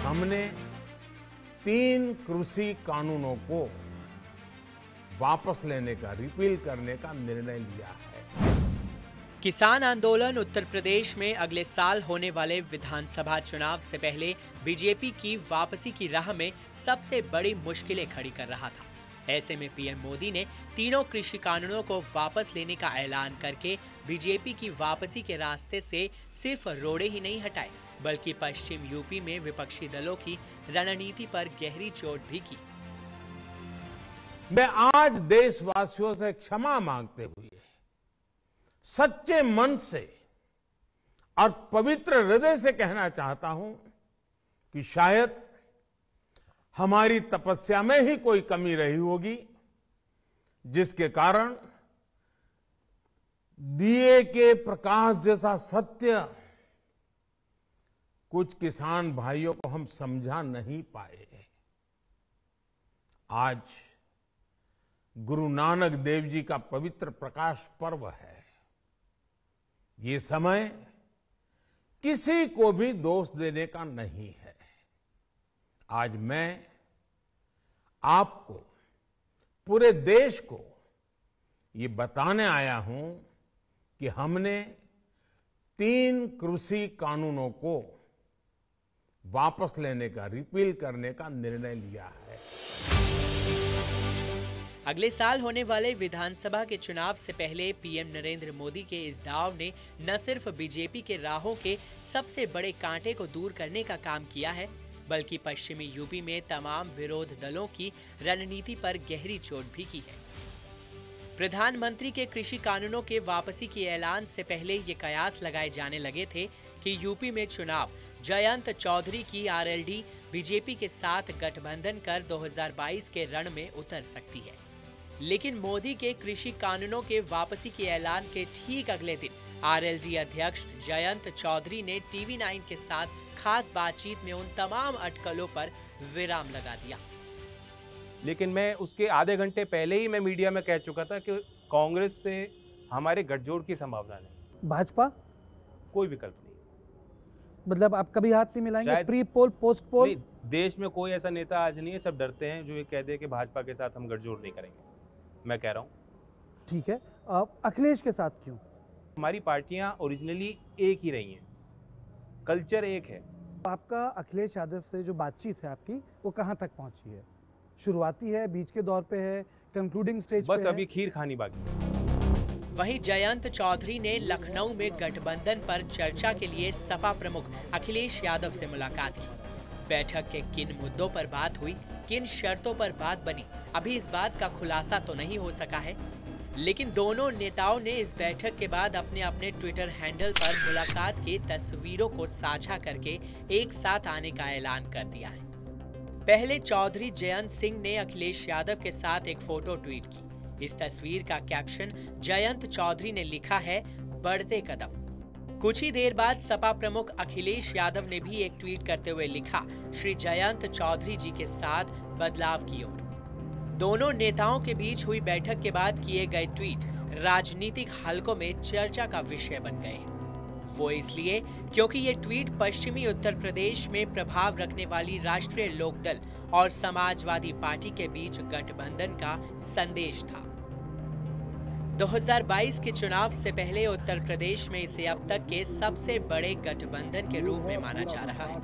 हमने 3 कृषि कानूनों को वापस लेने का, रिपील करने का निर्णय लिया है। किसान आंदोलन उत्तर प्रदेश में अगले साल होने वाले विधानसभा चुनाव से पहले बीजेपी की वापसी की राह में सबसे बड़ी मुश्किलें खड़ी कर रहा था। ऐसे में पीएम मोदी ने तीनों कृषि कानूनों को वापस लेने का ऐलान करके बीजेपी की वापसी के रास्ते से सिर्फ रोड़े ही नहीं हटाए, बल्कि पश्चिम यूपी में विपक्षी दलों की रणनीति पर गहरी चोट भी की। मैं आज देशवासियों से क्षमा मांगते हुए सच्चे मन से और पवित्र हृदय से कहना चाहता हूं कि शायद हमारी तपस्या में ही कोई कमी रही होगी, जिसके कारण दिए के प्रकाश जैसा सत्य कुछ किसान भाइयों को हम समझा नहीं पाए। आज गुरु नानक देव जी का पवित्र प्रकाश पर्व है। ये समय किसी को भी दोष देने का नहीं है। आज मैं आपको, पूरे देश को ये बताने आया हूं कि हमने 3 कृषि कानूनों को वापस लेने का, रिपील करने का निर्णय लिया है। अगले साल होने वाले विधानसभा के चुनाव से पहले पीएम नरेंद्र मोदी के इस दाव ने न सिर्फ बीजेपी के राहों के सबसे बड़े कांटे को दूर करने का काम किया है, बल्कि पश्चिमी यूपी में तमाम विरोध दलों की रणनीति पर गहरी चोट भी की है। प्रधानमंत्री के कृषि कानूनों के वापसी के ऐलान से पहले ये कयास लगाए जाने लगे थे कि यूपी में चुनाव जयंत चौधरी की आरएलडी बीजेपी के साथ गठबंधन कर 2022 के रण में उतर सकती है। लेकिन मोदी के कृषि कानूनों के वापसी के ऐलान के ठीक अगले दिन आरएलडी अध्यक्ष जयंत चौधरी ने टीवी9 के साथ खास बातचीत में उन तमाम अटकलों पर विराम लगा दिया। लेकिन मैं उसके आधे घंटे पहले ही मैं मीडिया में कह चुका था कि कांग्रेस से हमारे गठजोड़ की संभावना नहीं। भाजपा कोई विकल्प नहीं। मतलब आप कभी हाथ नहीं मिलाएंगे? प्री पोल, पोस्ट पोल? देश में कोई ऐसा नेता आज नहीं है, सब डरते हैं जो ये कह दे कि भाजपा के साथ हम गठजोड़ नहीं करेंगे। मैं कह रहा हूँ। ठीक है, अखिलेश के साथ क्यों? हमारी पार्टियां ओरिजिनली एक ही रही हैं, कल्चर एक है। आपका अखिलेश यादव से जो बातचीत है आपकी, वो कहाँ तक पहुंची है? शुरुआती है, बीच के दौर पे है, कंक्लूडिंग स्टेज पे है? बस अभी खीर खानी बाकी। वहीं जयंत चौधरी ने लखनऊ में गठबंधन पर चर्चा के लिए सपा प्रमुख अखिलेश यादव से मुलाकात की। बैठक के किन मुद्दों पर बात हुई, किन शर्तों पर बात बनी, अभी इस बात का खुलासा तो नहीं हो सका है, लेकिन दोनों नेताओं ने इस बैठक के बाद अपने अपने ट्विटर हैंडल पर मुलाकात की तस्वीरों को साझा करके एक साथ आने का ऐलान कर दिया है। पहले चौधरी जयंत सिंह ने अखिलेश यादव के साथ एक फोटो ट्वीट की। इस तस्वीर का कैप्शन जयंत चौधरी ने लिखा है, बढ़ते कदम। कुछ ही देर बाद सपा प्रमुख अखिलेश यादव ने भी एक ट्वीट करते हुए लिखा, श्री जयंत चौधरी जी के साथ बदलाव की ओर। दोनों नेताओं के बीच हुई बैठक के बाद किए गए ट्वीट राजनीतिक हलकों में चर्चा का विषय बन गए। वो इसलिए क्योंकि ये ट्वीट पश्चिमी उत्तर प्रदेश में प्रभाव रखने वाली राष्ट्रीय लोकदल और समाजवादी पार्टी के बीच गठबंधन का संदेश था। 2022 के चुनाव से पहले उत्तर प्रदेश में इसे अब तक के सबसे बड़े गठबंधन के रूप में माना जा रहा है।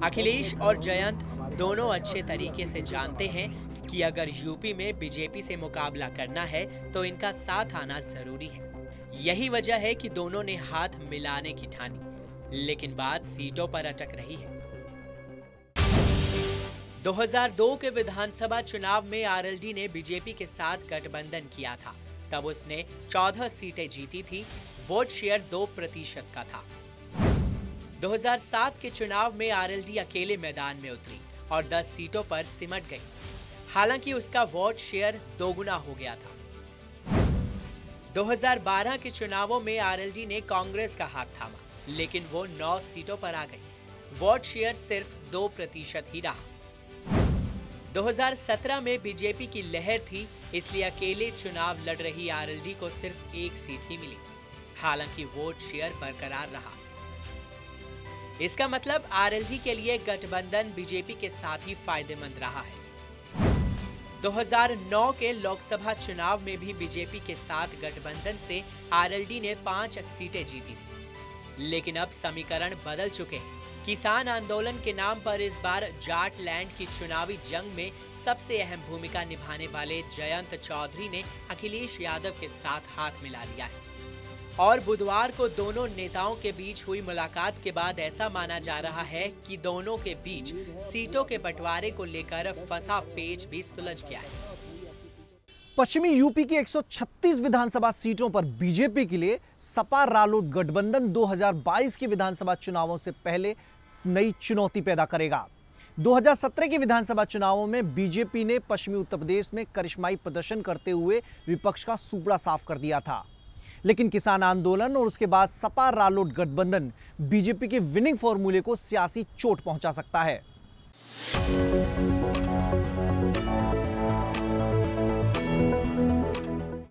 अखिलेश और जयंत दोनों अच्छे तरीके से जानते हैं कि अगर यूपी में बीजेपी से मुकाबला करना है तो इनका साथ आना जरूरी है। यही वजह है कि दोनों ने हाथ मिलाने की ठानी, लेकिन बात सीटों पर अटक रही है। 2002 के विधानसभा चुनाव में आरएलडी ने बीजेपी के साथ गठबंधन किया था। तब उसने 14 सीटें जीती थी। वोट शेयर 2% का था। 2007 के चुनाव में आरएलडी अकेले मैदान में उतरी और 10 सीटों पर सिमट गई। हालांकि उसका वोट शेयर दोगुना हो गया था। 2012 के चुनावों में आरएलडी ने कांग्रेस का हाथ थामा, लेकिन वो 9 सीटों पर आ गई। वोट शेयर सिर्फ 2% ही रहा। 2017 में बीजेपी की लहर थी, इसलिए अकेले चुनाव लड़ रही आरएलडी को सिर्फ 1 सीट ही मिली। हालांकि वोट शेयर बरकरार रहा। इसका मतलब आरएलडी के लिए गठबंधन बीजेपी के साथ ही फायदेमंद रहा है। 2009 के लोकसभा चुनाव में भी बीजेपी के साथ गठबंधन से आरएलडी ने 5 सीटें जीती थी। लेकिन अब समीकरण बदल चुके हैं। किसान आंदोलन के नाम पर इस बार जाट लैंड की चुनावी जंग में सबसे अहम भूमिका निभाने वाले जयंत चौधरी ने अखिलेश यादव के साथ हाथ मिला लिया है। और बुधवार को दोनों नेताओं के बीच हुई मुलाकात के बाद ऐसा माना जा रहा है कि दोनों के बीच सीटों के बंटवारे को लेकर फंसा पेच भी सुलझ गया है। पश्चिमी यूपी की 136 विधानसभा सीटों पर बीजेपी के लिए सपा रालोद गठबंधन 2022 के विधानसभा चुनावों से पहले नई चुनौती पैदा करेगा। 2017 के विधानसभा चुनावों में बीजेपी ने पश्चिमी उत्तर प्रदेश में करिश्माई प्रदर्शन करते हुए विपक्ष का सूपड़ा साफ कर दिया था। लेकिन किसान आंदोलन और उसके बाद सपा रालोद गठबंधन बीजेपी के विनिंग फॉर्मूले को सियासी चोट पहुंचा सकता है।